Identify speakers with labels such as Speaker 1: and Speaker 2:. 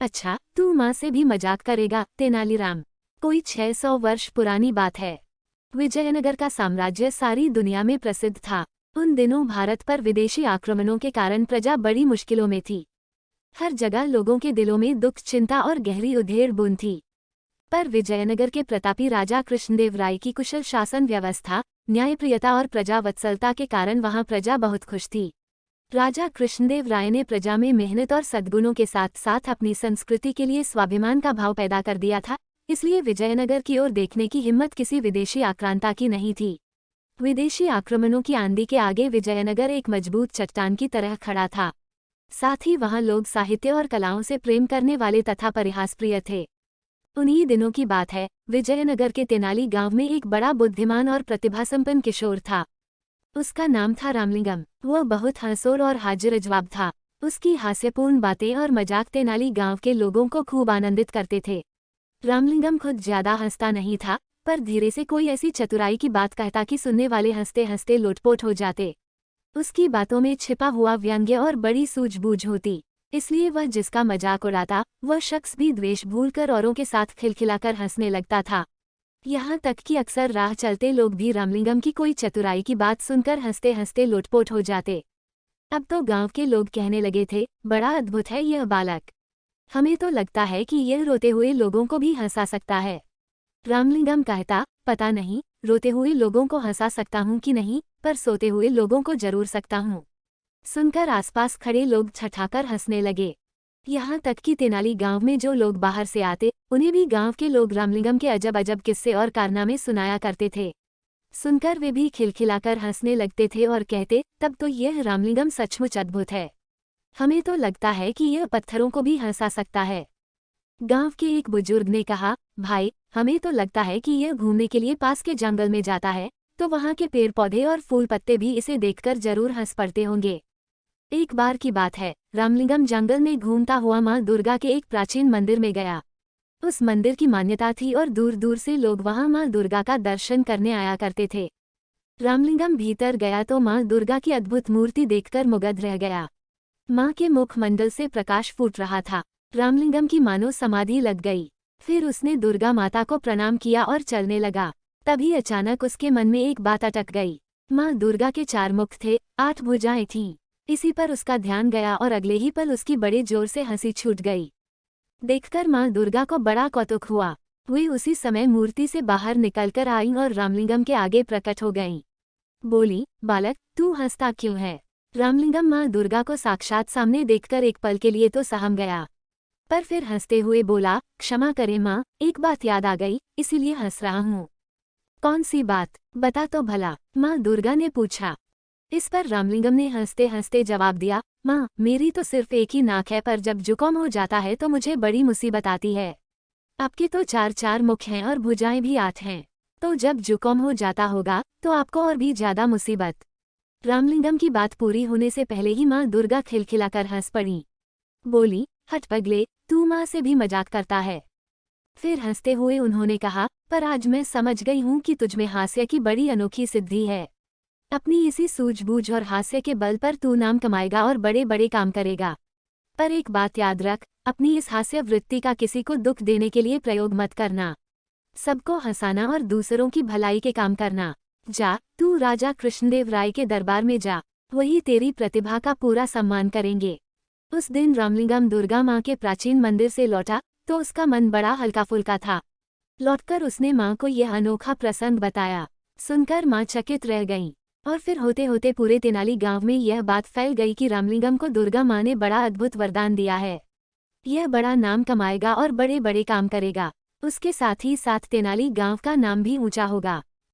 Speaker 1: अच्छा, तू माँ से भी मजाक करेगा? तेनालीराम। कोई 600 वर्ष पुरानी बात है। विजयनगर का साम्राज्य सारी दुनिया में प्रसिद्ध था। उन दिनों भारत पर विदेशी आक्रमणों के कारण प्रजा बड़ी मुश्किलों में थी। हर जगह लोगों के दिलों में दुख, चिंता और गहरी उधेड़-बुन थी। पर विजयनगर के प्रतापी राजा कृष्णदेव राय की कुशल शासन व्यवस्था, न्यायप्रियता और प्रजावत्सलता के कारण वहां प्रजा बहुत खुश थी। राजा कृष्णदेव राय ने प्रजा में मेहनत और सद्गुणों के साथ साथ अपनी संस्कृति के लिए स्वाभिमान का भाव पैदा कर दिया था, इसलिए विजयनगर की ओर देखने की हिम्मत किसी विदेशी आक्रांता की नहीं थी। विदेशी आक्रमणों की आंधी के आगे विजयनगर एक मजबूत चट्टान की तरह खड़ा था। साथ ही वहां लोग साहित्य और कलाओं से प्रेम करने वाले तथा परिहासप्रिय थे। उन्हीं दिनों की बात है, विजयनगर के तेनाली गांव में एक बड़ा बुद्धिमान और प्रतिभासंपन्न किशोर था। उसका नाम था रामलिंगम। वह बहुत हंसोर और हाजिर-जवाब था। उसकी हास्यपूर्ण बातें और मजाक तेनाली गांव के लोगों को खूब आनंदित करते थे। रामलिंगम खुद ज्यादा हंसता नहीं था, पर धीरे से कोई ऐसी चतुराई की बात कहता कि सुनने वाले हंसते हंसते लोटपोट हो जाते। उसकी बातों में छिपा हुआ व्यंग्य और बड़ी सूझबूझ होती, इसलिए वह जिसका मजाक उड़ाता, वह शख्स भी द्वेष भूलकर औरों के साथ खिलखिलाकर हंसने लगता था। यहाँ तक कि अक्सर राह चलते लोग भी रामलिंगम की कोई चतुराई की बात सुनकर हंसते हंसते लोटपोट हो जाते। अब तो गांव के लोग कहने लगे थे, बड़ा अद्भुत है यह बालक। हमें तो लगता है कि यह रोते हुए लोगों को भी हंसा सकता है। रामलिंगम कहता, पता नहीं, रोते हुए लोगों को हंसा सकता हूँ कि नहीं, पर सोते हुए लोगों को जरूर सकता हूँ। सुनकर आसपास खड़े लोग छठाकर हंसने लगे। यहाँ तक कि तेनाली गांव में जो लोग बाहर से आते, उन्हें भी गांव के लोग रामलिंगम के अजब अजब किस्से और कारनामे सुनाया करते थे। सुनकर वे भी खिलखिलाकर हंसने लगते थे और कहते, तब तो यह रामलिंगम सचमुच अद्भुत है। हमें तो लगता है कि यह पत्थरों को भी हंसा सकता है। गांव के एक बुजुर्ग ने कहा, भाई, हमें तो लगता है कि यह घूमने के लिए पास के जंगल में जाता है, तो वहां के पेड़ पौधे और फूल पत्ते भी इसे देखकर जरूर हंस पड़ते होंगे। एक बार की बात है, रामलिंगम जंगल में घूमता हुआ मां दुर्गा के एक प्राचीन मंदिर में गया। उस मंदिर की मान्यता थी और दूर दूर से लोग वहां मां दुर्गा का दर्शन करने आया करते थे। रामलिंगम भीतर गया तो मां दुर्गा की अद्भुत मूर्ति देखकर मुग्ध रह गया। मां के मुखमंडल से प्रकाश फूट रहा था। रामलिंगम की मानो समाधि लग गई। फिर उसने दुर्गा माता को प्रणाम किया और चलने लगा। तभी अचानक उसके मन में एक बात अटक गई। मां दुर्गा के 4 मुख थे, 8 भुजाएं थीं। इसी पर उसका ध्यान गया और अगले ही पल उसकी बड़े जोर से हंसी छूट गई। देखकर मां दुर्गा को बड़ा कौतुक हुआ। वे उसी समय मूर्ति से बाहर निकलकर आईं और रामलिंगम के आगे प्रकट हो गईं। बोली, बालक, तू हंसता क्यों है? रामलिंगम मां दुर्गा को साक्षात सामने देखकर एक पल के लिए तो सहम गया, पर फिर हंसते हुए बोला, क्षमा करें मां, एक बात याद आ गई, इसीलिए हंस रहा हूँ। कौन सी बात? बता तो भला, मां दुर्गा ने पूछा। इस पर रामलिंगम ने हंसते हंसते जवाब दिया, माँ, मेरी तो सिर्फ एक ही नाक है, पर जब जुकाम हो जाता है तो मुझे बड़ी मुसीबत आती है। आपके तो 4 मुख हैं और भुजाएं भी 8 हैं, तो जब जुकाम हो जाता होगा तो आपको और भी ज्यादा मुसीबत। रामलिंगम की बात पूरी होने से पहले ही माँ दुर्गा खिलखिलाकर हंस पड़ी। बोली, हट पगले, तू माँ से भी मजाक करता है। फिर हंसते हुए उन्होंने कहा, पर आज मैं समझ गई हूँ कि तुझमें हास्य की बड़ी अनोखी सिद्धि है। अपनी इसी सूझबूझ और हास्य के बल पर तू नाम कमाएगा और बड़े बड़े काम करेगा। पर एक बात याद रख, अपनी इस हास्य वृत्ति का किसी को दुख देने के लिए प्रयोग मत करना। सबको हंसाना और दूसरों की भलाई के काम करना। जा, तू राजा कृष्णदेव राय के दरबार में जा, वही तेरी प्रतिभा का पूरा सम्मान करेंगे। उस दिन रामलिंगम दुर्गा माँ के प्राचीन मंदिर से लौटा तो उसका मन बड़ा हल्का फुल्का था। लौटकर उसने माँ को यह अनोखा प्रसंग बताया। सुनकर माँ चकित रह गईं। और फिर होते होते पूरे तेनाली गांव में यह बात फैल गई कि रामलिंगम को दुर्गा माँ ने बड़ा अद्भुत वरदान दिया है। यह बड़ा नाम कमाएगा और बड़े बड़े काम करेगा। उसके साथ ही साथ तेनाली गांव का नाम भी ऊंचा होगा।